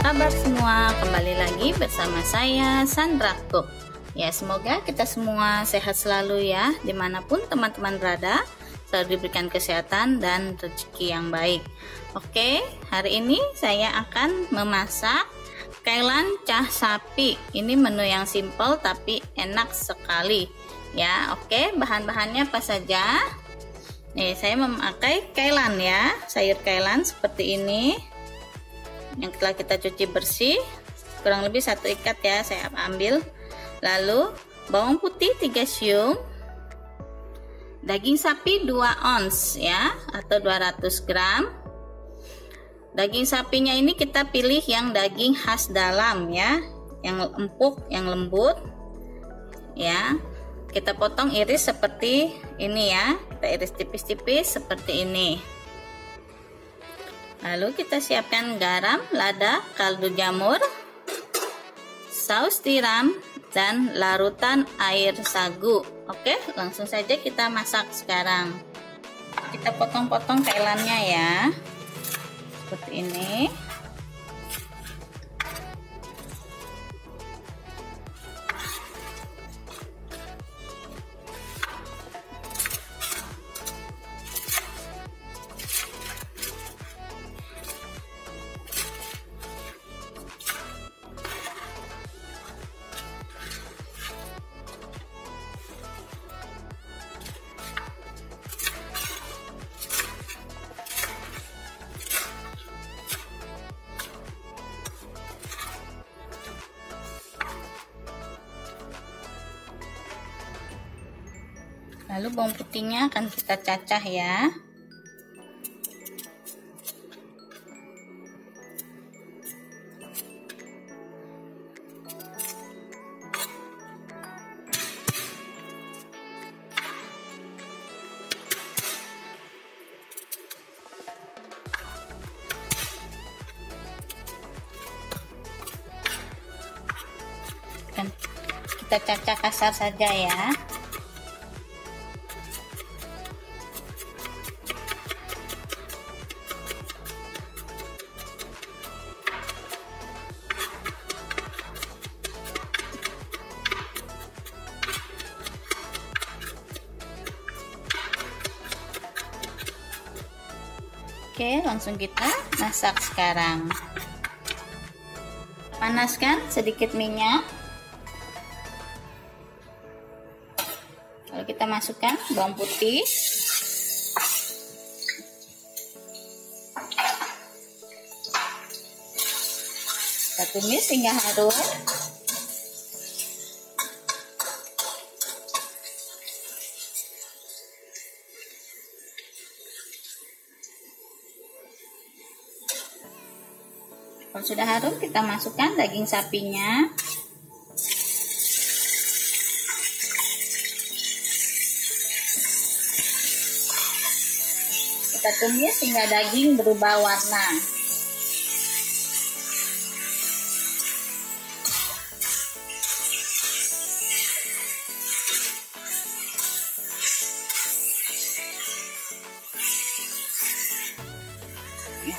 kabar semua? Kembali lagi bersama saya Sandra Cook. Ya, semoga kita semua sehat selalu ya, dimanapun teman-teman berada, selalu diberikan kesehatan dan rezeki yang baik. Oke, hari ini saya akan memasak kailan cah sapi. Ini menu yang simple tapi enak sekali ya. Oke, bahan-bahannya apa saja? Nih, saya memakai kailan ya, sayur kailan seperti ini yang telah kita cuci bersih, kurang lebih 1 ikat ya saya ambil. Lalu bawang putih 3 siung, daging sapi 2 ons ya, atau 200 gram. Daging sapinya ini kita pilih yang daging khas dalam ya, yang empuk, yang lembut ya. Kita potong iris seperti ini ya, kita iris tipis-tipis seperti ini. Lalu kita siapkan garam, lada, kaldu jamur, saus tiram, dan larutan air sagu. Oke, langsung saja kita masak sekarang. Kita potong-potong kailannya ya, seperti ini. Lalu bawang putihnya akan kita cacah ya. Dan kita cacah kasar saja ya. Oke, langsung kita masak sekarang. Panaskan sedikit minyak. Lalu kita masukkan bawang putih. Kita tumis hingga harum. Kalau sudah harum, kita masukkan daging sapinya. Kita tumis hingga daging berubah warna.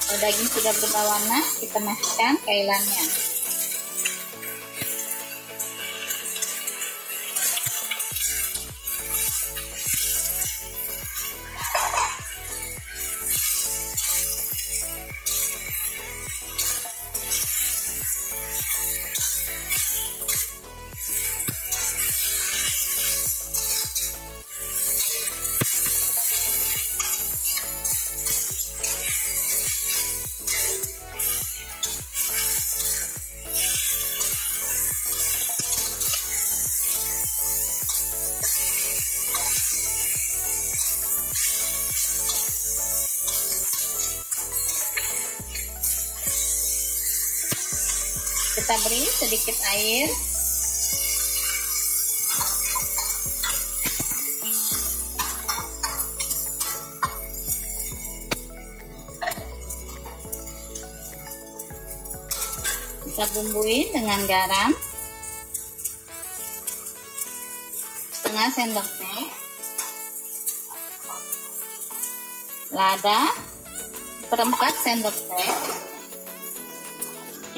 Kalau daging sudah berubah warna, kita masukkan kailannya. Kita beri sedikit air. Kita bumbuin dengan garam setengah sendok teh, lada 1/4 sendok teh.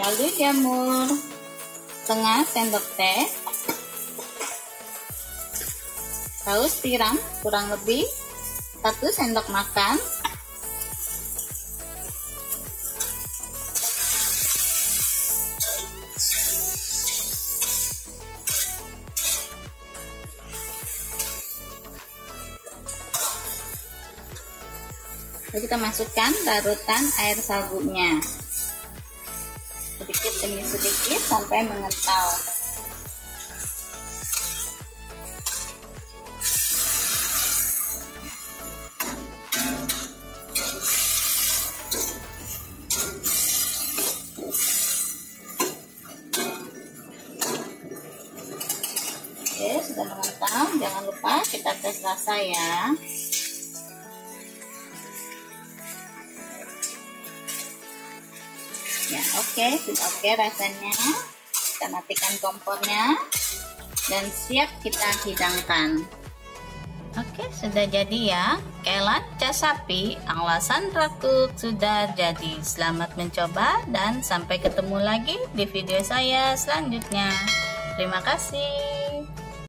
kaldu jamur setengah sendok teh, saus tiram kurang lebih 1 sendok makan, lalu kita masukkan larutan air sagunya sedikit demi sedikit sampai mengental. Oke, sudah mengental. Jangan lupa kita tes rasa ya. Ya, oke, sudah oke rasanya. Kita matikan kompornya dan siap kita hidangkan. Oke, sudah jadi ya. Kelan cas sapi ala Sandra Cook sudah jadi. Selamat mencoba dan sampai ketemu lagi di video saya selanjutnya. Terima kasih.